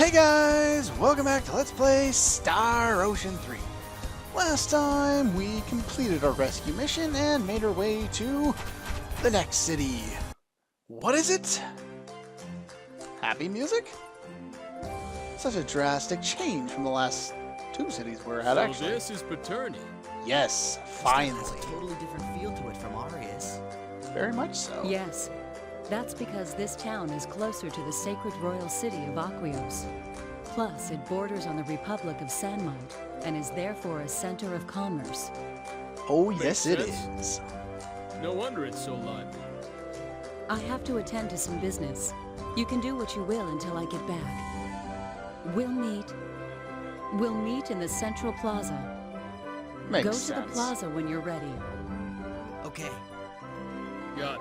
Hey guys, welcome back to Let's Play Star Ocean 3. Last time we completed our rescue mission and made our way to the next city. What is it? Happy music? Such a drastic change from the last two cities we're at, actually. So this is Peterny. Yes, finally. It has a totally different feel to it from Arius. Very much so. Yes. That's because this town is closer to the sacred royal city of Aquios. Plus, it borders on the Republic of Sanmite and is therefore a center of commerce. Oh, yes it sense. is. No wonder it's so lively. I have to attend to some business. You can do what you will until I get back. We'll meet in the Central Plaza. Makes Go sense. to the plaza when you're ready. Okay. Got it.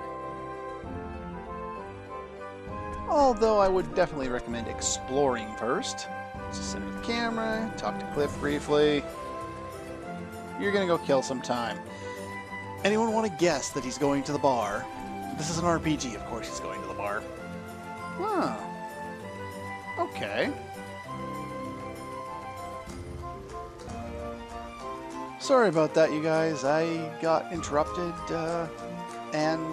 Although I would definitely recommend exploring first. Just sit with the camera, talk to Cliff briefly. You're gonna go kill some time. Anyone want to guess that he's going to the bar? This is an RPG, of course he's going to the bar. Huh. Okay. Sorry about that, you guys. I got interrupted, and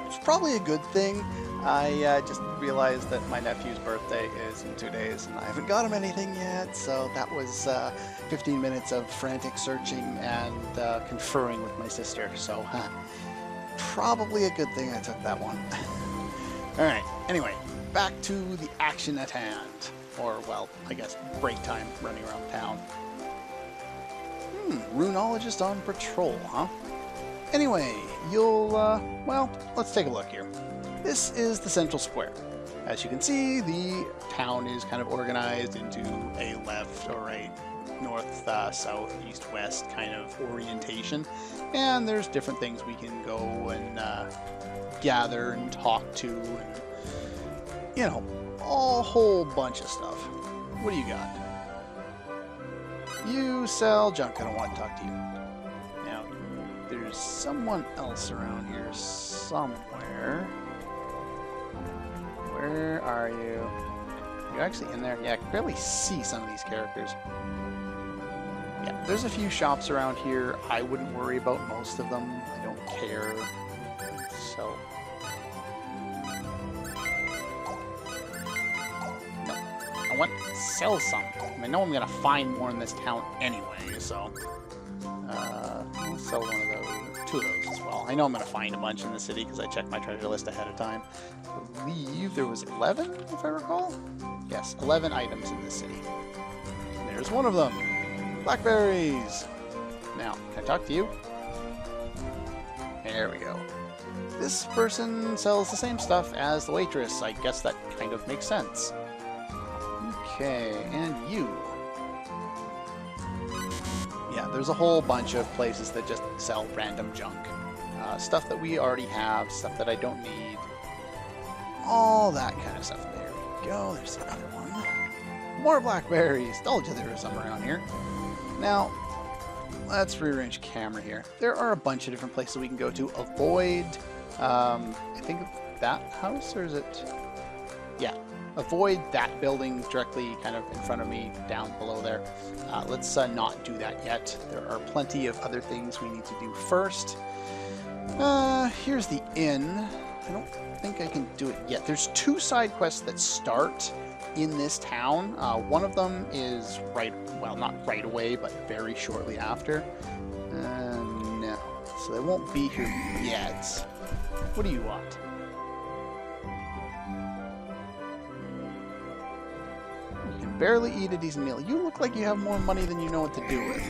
it's probably a good thing. I just realized that my nephew's birthday is in 2 days, and I haven't got him anything yet, so that was 15 minutes of frantic searching and conferring with my sister, so probably a good thing I took that one. Alright, anyway, back to the action at hand. Or, well, I guess break time running around town. Runologist on patrol, huh? Anyway, well, let's take a look here. This is the central square. As you can see, the town is kind of organized into a left or right, north, south, east, west kind of orientation. And there's different things we can go and gather and talk to and, you know, a whole bunch of stuff. What do you got? You sell junk. I don't want to talk to you. Now, there's someone else around here somewhere. Where are you? You're actually in there? Yeah, I can barely see some of these characters. Yeah, there's a few shops around here. I wouldn't worry about most of them. I don't care. So... no. I want to sell some. I know I'm going to find more in this town anyway, so... I'll sell one of those. 2 of those as well. I know I'm going to find a bunch in the city because I checked my treasure list ahead of time. I believe there was 11, if I recall? Yes, 11 items in this city. And there's one of them. Blackberries! Now, can I talk to you? There we go. This person sells the same stuff as the waitress. I guess that kind of makes sense. Okay, and you. Yeah, there's a whole bunch of places that just sell random junk. Stuff that we already have, stuff that I don't need. All that kind of stuff. There we go. There's the other one. More blackberries. Told you there was some around here. Now, let's rearrange camera here. There are a bunch of different places we can go to. Avoid, I think that house, or is it? Yeah. Avoid that building directly kind of in front of me, down below there. Let's not do that yet. There are plenty of other things we need to do first. Here's the inn. I don't think I can do it yet. There's 2 side quests that start in this town. One of them is not right away, but very shortly after. No. So they won't be here yet. What do you want? Barely eat a decent meal. You look like you have more money than you know what to do with.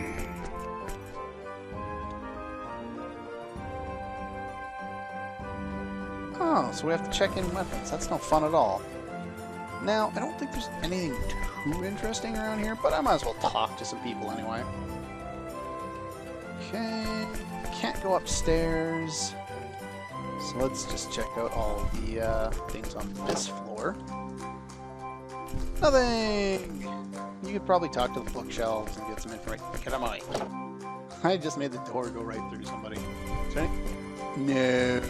Oh, so we have to check in weapons. That's no fun at all. Now, I don't think there's anything too interesting around here, but I might as well talk to some people anyway. Okay, can't go upstairs. So let's just check out all the things on this floor. Nothing! You could probably talk to the bookshelves and get some information. Get out of my way. I just made the door go right through somebody. Is there any? No.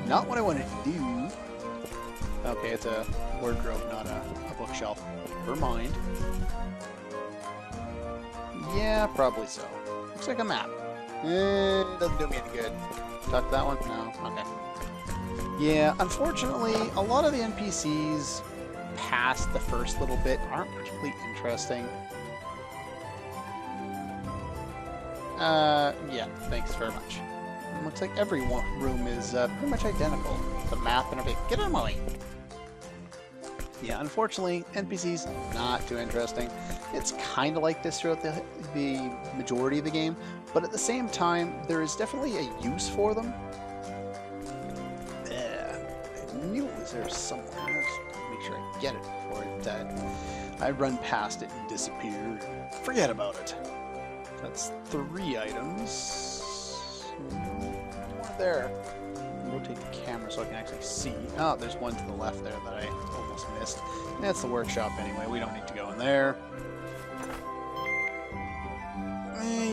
Not what I wanted to do. Okay, it's a wardrobe, not a bookshelf. bookshelf. Never mind. Yeah, probably so. Looks like a map. Doesn't do me any good. Talk to that one? No? Okay. Yeah, unfortunately, a lot of the NPCs past the first little bit aren't particularly interesting. Yeah, thanks very much. It looks like every room is pretty much identical. The map and everything. Get out of my way! Yeah, unfortunately, NPCs, not too interesting. It's kind of like this throughout the majority of the game, but at the same time, there is definitely a use for them. I knew it was there somewhere. Just make sure I get it before I run past it and disappear. Forget about it. That's 3 items. More there. Rotate the camera so I can actually see. Oh, there's one to the left there that I almost missed. That's the workshop anyway. We don't need to go in there.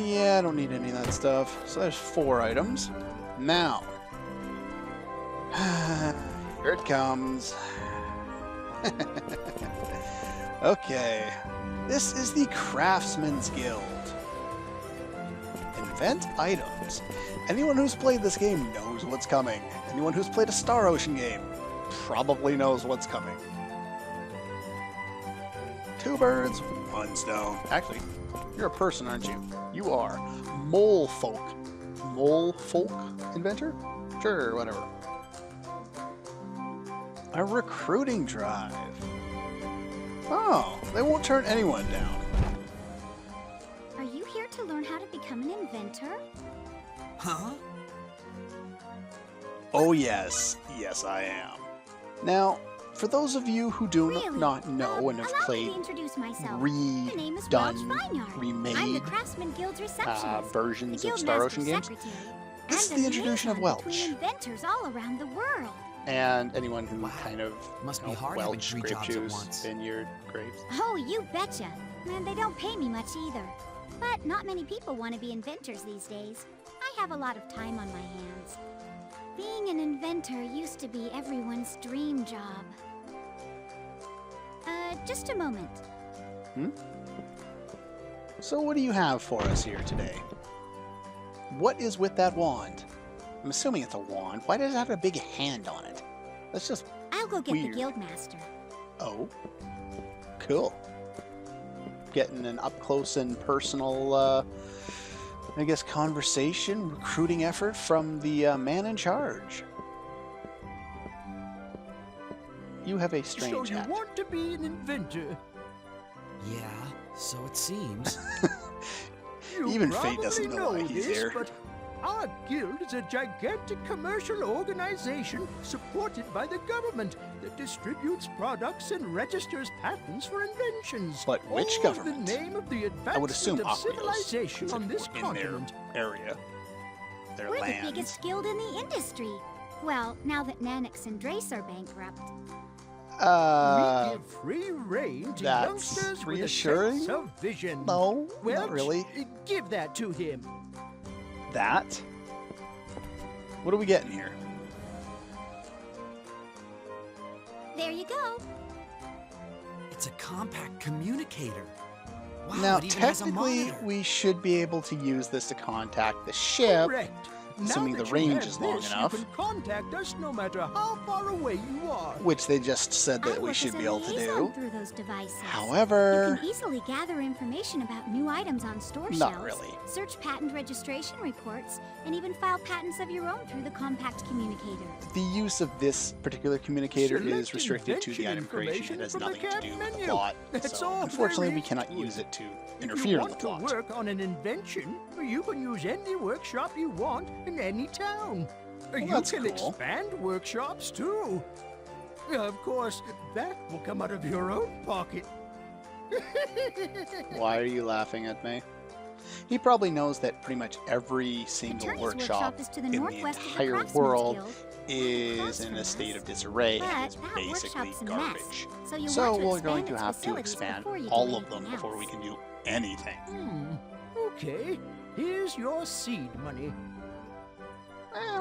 Yeah, I don't need any of that stuff. So there's 4 items. Now, here it comes. Okay, this is the Craftsman's Guild. Invent items. Anyone who's played this game knows what's coming. Anyone who's played a Star Ocean game probably knows what's coming. 2 birds, 1 stone. Actually, you're a person, aren't you? You are. Mole folk. Mole folk inventor? Sure, whatever. A recruiting drive. Oh, they won't turn anyone down. Are you here to learn how to become an inventor? Huh? Oh yes, yes I am. Now, for those of you who do not know and have allow me played to introduce myself. My name is Welch Vineyard. I'm the remade Craftsman Guild's receptionist, versions the of Star Ocean Guildmaster's games, secretary, this is and the a introduction of liaison Welch. between inventors all around the world. And anyone who Wow. kind of Must be hard having Welch 3 grape jobs at juice, once. vineyard, grapes. Oh, you betcha. And they don't pay me much either. But not many people want to be inventors these days. I have a lot of time on my hands. Being an inventor used to be everyone's dream job. Just a moment. So what do you have for us here today? What is with that wand? I'm assuming it's a wand. Why does it have a big hand on it? That's just... I'll go get Weird. the Guildmaster. Oh. Cool. Getting an up-close and personal, I guess, conversation, recruiting effort from the man in charge. You have a strange So you hat. want to be an inventor? Yeah, so it seems. You Even Fate doesn't probably know why he's this, here. But our guild is a gigantic commercial organization supported by the government that distributes products and registers patents for inventions. But which all government? In the name of the I would assume advancement of Aquos, civilization on this in their continent. area, their We're lands. the biggest guild in the industry. Well, now that Nanix and Drace are bankrupt. We give free reign to that's youngsters with a reassuring? sense of vision. No, Welch, not really. Give that to him. That? What are we getting here? There you go. It's a compact communicator. Wow, Now, it even has a technically, monitor. we should be able to use this to contact the ship. Correct. assuming Now the that you range have is long this, enough. You can contact us no matter how far away you are. Which they just said I that we work should as a be able to liaison do. through those devices. However, You can easily gather information about new items on store Not shelves, really. search patent registration reports, and even file patents of your own through the compact communicator. the use of this particular communicator is Select restricted to the invention item creation. It has information nothing from to the do cat with the menu. plot. That's So, all unfortunately, there we is cannot to use it. it to If interfere you in want the plot. to work on an invention, you can use any workshop you want in any town. You that's can cool. expand workshops too. Of course, that will come out of your own pocket. Why are you laughing at me? He probably knows that pretty much every single Attorney's workshop is to the in the northwest of the entire Craftsman's world Guild. is Close in from a us. state of disarray and But is that basically workshop's a mess, garbage. so you'll So want to we're going expand to its have to facilities expand before you do all of them anything before we else. can do anything. Okay, here's your seed money.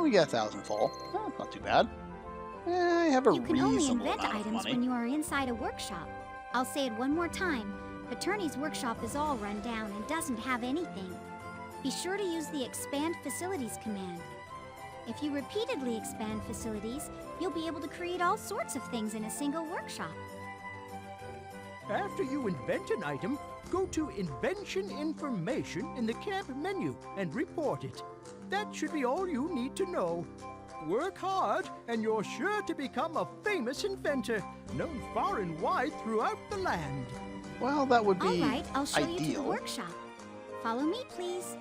We got 1,000 full. Not too bad. I have a You can only reasonable invent amount of items money. when you are inside a workshop. I'll say it one more time. Peterny's workshop is all run down and doesn't have anything. Be sure to use the Expand Facilities command. If you repeatedly expand facilities, you'll be able to create all sorts of things in a single workshop. After you invent an item, go to Invention Information in the camp menu and report it. That should be all you need to know. Work hard, and you're sure to become a famous inventor, known far and wide throughout the land. Well, that would All be right, I'll show you to the ideal. workshop. Follow me, please.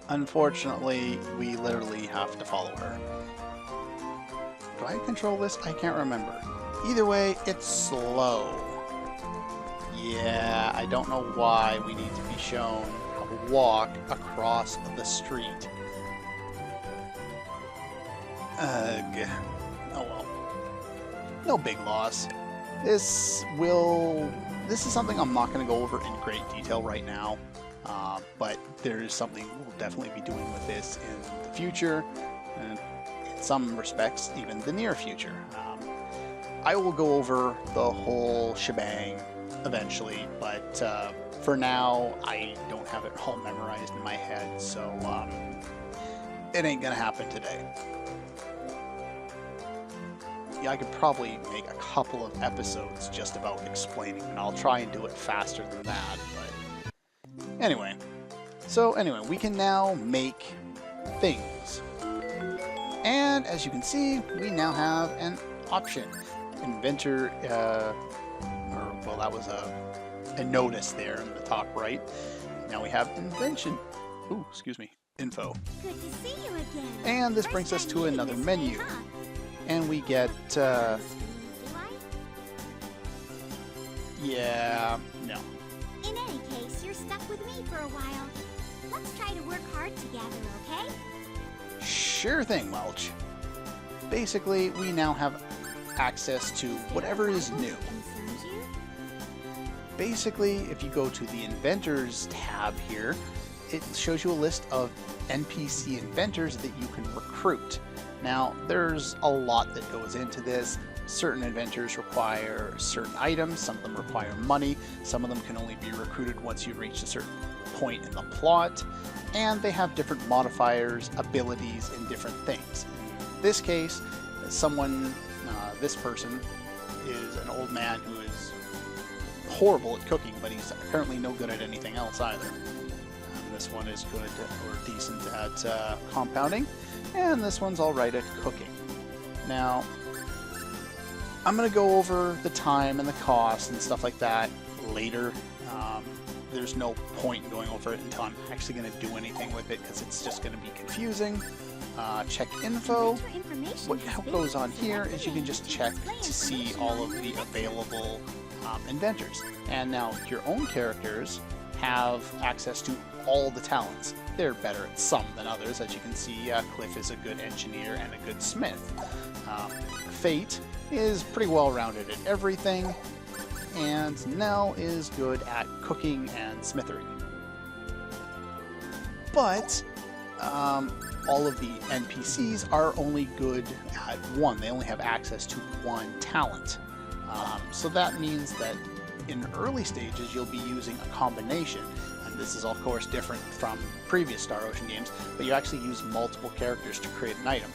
Unfortunately, we literally have to follow her. Do I control this? I can't remember. Either way, it's slow. Yeah, I don't know why we need to be shown how to walk across the street. Ugh. Oh well. No big loss. This is something I'm not going to go over in great detail right now, but there is something we'll definitely be doing with this in the future, and in some respects, even the near future. I will go over the whole shebang eventually, but for now, I don't have it all memorized in my head, so it ain't going to happen today. Yeah, I could probably make a couple of episodes just about explaining, and I'll try and do it faster than that, but anyway. So anyway, we can now make things. And as you can see, we now have an option. Inventor, well, that was a notice there in the top right. Now we have invention. Ooh, excuse me, info. Good to see you again. And this brings us to another menu. And we get, yeah, no. In any case, you're stuck with me for a while. Let's try to work hard together, okay? Sure thing, Welch. Basically, we now have access to whatever is new. Basically, if you go to the Inventors tab here, it shows you a list of NPC inventors that you can recruit. Now, there's a lot that goes into this. Certain inventors require certain items, some of them require money, some of them can only be recruited once you reach a certain point in the plot, and they have different modifiers, abilities, and different things. In this case, this person is an old man who is horrible at cooking, but he's apparently no good at anything else either. This one is good or decent at compounding, and this one's alright at cooking. Now, I'm going to go over the time and the cost and stuff like that later. There's no point in going over it until I'm actually going to do anything with it, because it's just going to be confusing. Check info. What goes on here is you can just check to see all of the available inventors. And now your own characters have access to all the talents. They're better at some than others. As you can see, Cliff is a good engineer and a good smith. Fate is pretty well rounded at everything, and Nell is good at cooking and smithery. But all of the NPCs are only good at one. They only have access to one talent. So that means that in early stages you'll be using a combination. And this is of course different from previous Star Ocean games, but you actually use multiple characters to create an item.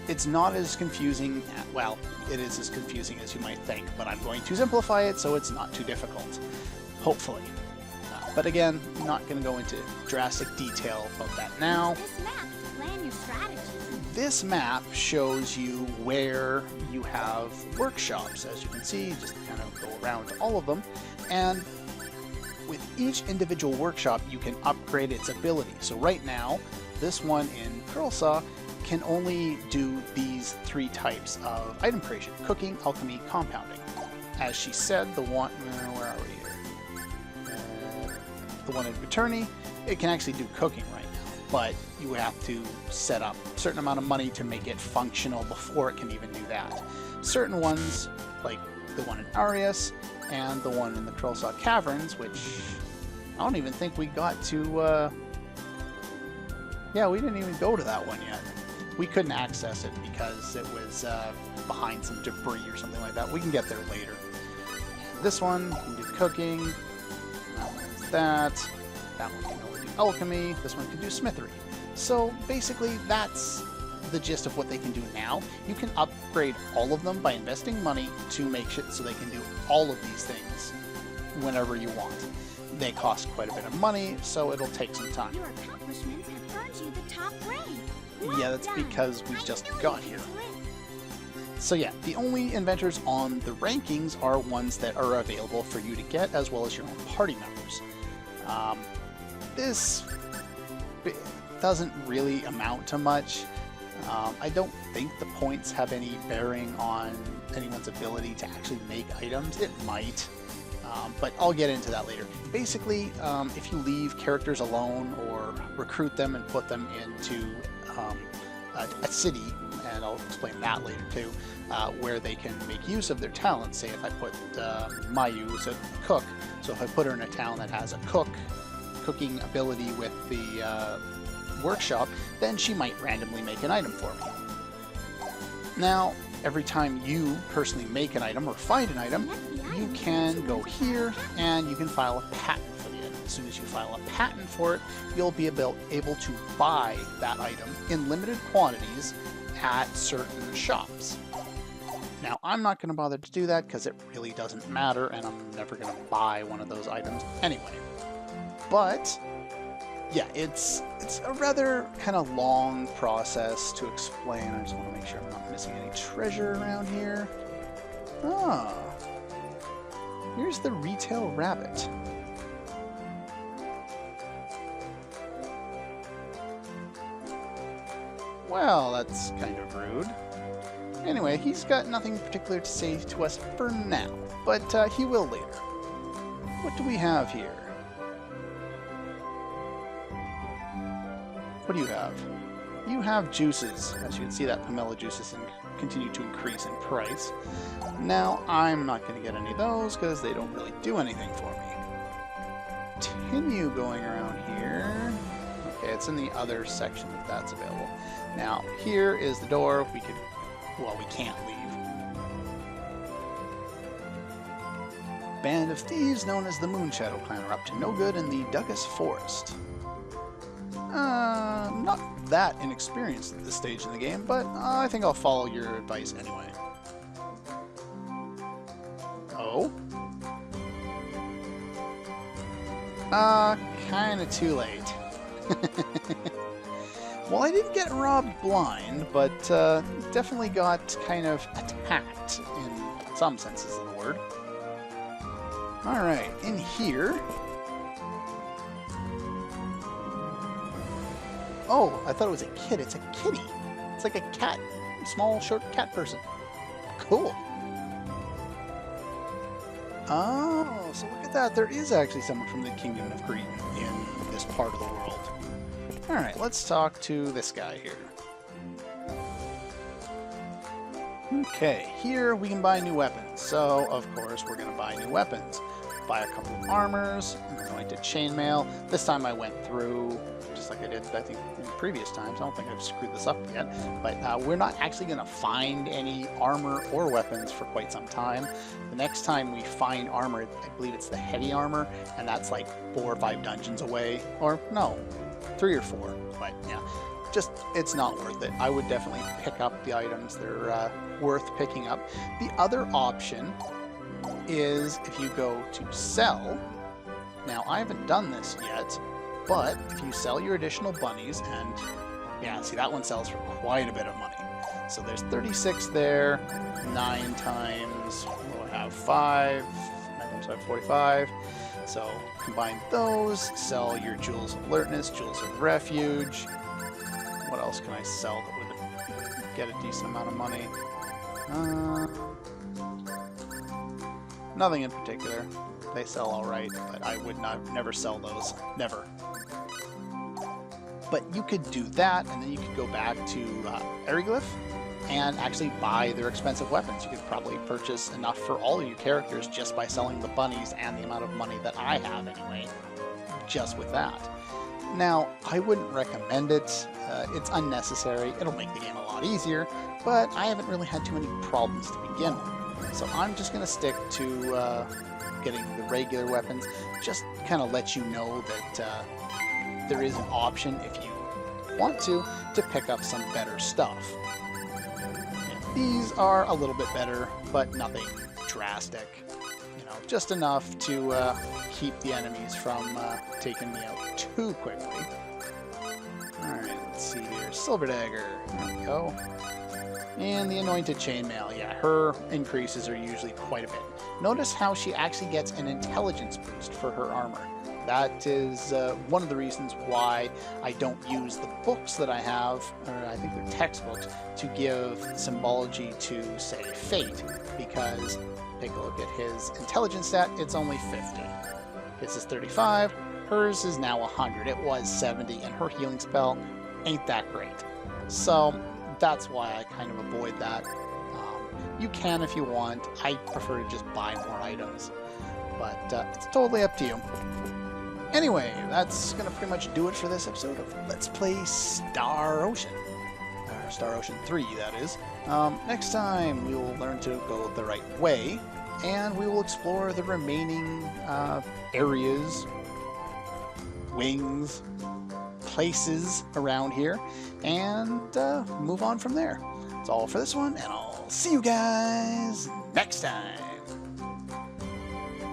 It's not as confusing, well, it is as confusing as you might think, but I'm going to simplify it so it's not too difficult. Hopefully. But again, I'm not going to go into drastic detail about that now. This map to plan your strategy. This map shows you where you have workshops. As you can see, just kind of go around to all of them. And with each individual workshop, you can upgrade its ability. So right now, this one in Curlsaw can only do these three types of item creation: cooking, alchemy, compounding. As she said, the one, where are we here? The one in Peterny, it can actually do cooking right now, but you have to set up a certain amount of money to make it functional before it can even do that. Certain ones, like the one in Arius and the one in the Curlsaw Caverns, which I don't even think we got to, yeah, we didn't even go to that one yet. We couldn't access it because it was behind some debris or something like that. We can get there later. this one can do cooking. That one's that. That one can only do alchemy. This one can do smithery. So basically, that's the gist of what they can do now. You can upgrade all of them by investing money to make shit so they can do all of these things whenever you want. They cost quite a bit of money, so it'll take some time. Your accomplishments have earned you the top rank. Yeah, that's because we just got here. So yeah, the only inventors on the rankings are ones that are available for you to get, as well as your own party members. This doesn't really amount to much. I don't think the points have any bearing on anyone's ability to actually make items. It might, but I'll get into that later. Basically, if you leave characters alone or recruit them and put them into a city, and I'll explain that later too, where they can make use of their talents. Say if I put Mayu as a cook, so if I put her in a town that has a cooking ability with the workshop, then she might randomly make an item for me. Now, every time you personally make an item or find an item, you can go here and you can file a patent for the item. As soon as you file a patent for it, you'll be able to buy that item in limited quantities at certain shops. Now, I'm not going to bother to do that because it really doesn't matter, and I'm never going to buy one of those items anyway. But yeah, it's a rather kind of long process to explain. I just want to make sure I'm not missing any treasure around here. Ah, here's the retail rabbit. Well, that's kind of rude. Anyway, he's got nothing particular to say to us for now, but he will later. What do we have here? What do you have? You have juices. As you can see, that pomelo juices continue to increase in price. Now, I'm not going to get any of those because they don't really do anything for me. Continue going around here. Okay, it's in the other section that's available. Now, here is the door. We can't leave. Band of thieves known as the Moonshadow Clan are up to no good in the Douglas Forest. Not that inexperienced at this stage in the game, but I think I'll follow your advice anyway. Oh? Kinda too late. Well, I didn't get robbed blind, but definitely got kind of attacked in some senses of the word. Alright, in here... Oh, I thought it was a kid. It's a kitty. It's like a cat. A small, short cat person. Cool. Oh, so look at that. There is actually someone from the Kingdom of Green in this part of the world. Alright, let's talk to this guy here. Okay, here we can buy new weapons. So, of course, we're going to buy new weapons. Buy a couple of armors. I'm going to chainmail. This time I went through, just like I did, I think, in previous times. I don't think I've screwed this up yet. But we're not actually going to find any armor or weapons for quite some time. The next time we find armor, I believe it's the heavy armor, and that's like 4 or 5 dungeons away. Or, no, 3 or 4. But, yeah, just, it's not worth it. I would definitely pick up the items. They're worth picking up. The other option is if you go to sell. Now, I haven't done this yet, but if you sell your additional bunnies, and yeah, see, that one sells for quite a bit of money. So there's 36 there, 9 times, we'll have 5, 9 times 5, 45. So combine those, sell your Jewels of Alertness, Jewels of Refuge. What else can I sell that would get a decent amount of money? Nothing in particular. They sell alright, but I would never sell those. Never. But you could do that, and then you could go back to Eriglyph and actually buy their expensive weapons. You could probably purchase enough for all of your characters just by selling the bunnies and the amount of money that I have anyway, just with that. Now, I wouldn't recommend it. It's unnecessary. It'll make the game a lot easier, but I haven't really had too many problems to begin with. So I'm just going to stick to getting the regular weapons. Just kind of lets you know that there is an option if you want to pick up some better stuff. And these are a little bit better, but nothing drastic. You know, just enough to keep the enemies from taking me out too quickly. Alright, let's see here. Silver Dagger. There we go. And the Anointed Chainmail. Yeah, her increases are usually quite a bit. Notice how she actually gets an intelligence boost for her armor. That is one of the reasons why I don't use the books that I have, or I think they're textbooks, to give symbology to, say, Fate, because take a look at his intelligence stat, it's only 50. His is 35, hers is now 100. It was 70, and her healing spell ain't that great. So that's why I kind of avoid that. You can if you want. I prefer to just buy more items, but it's totally up to you. Anyway, that's going to pretty much do it for this episode of Let's Play Star Ocean. Or Star Ocean 3, that is. Next time, we will learn to go the right way, and we will explore the remaining areas, wings, places around here, and move on from there. That's all for this one, and I'll see you guys next time.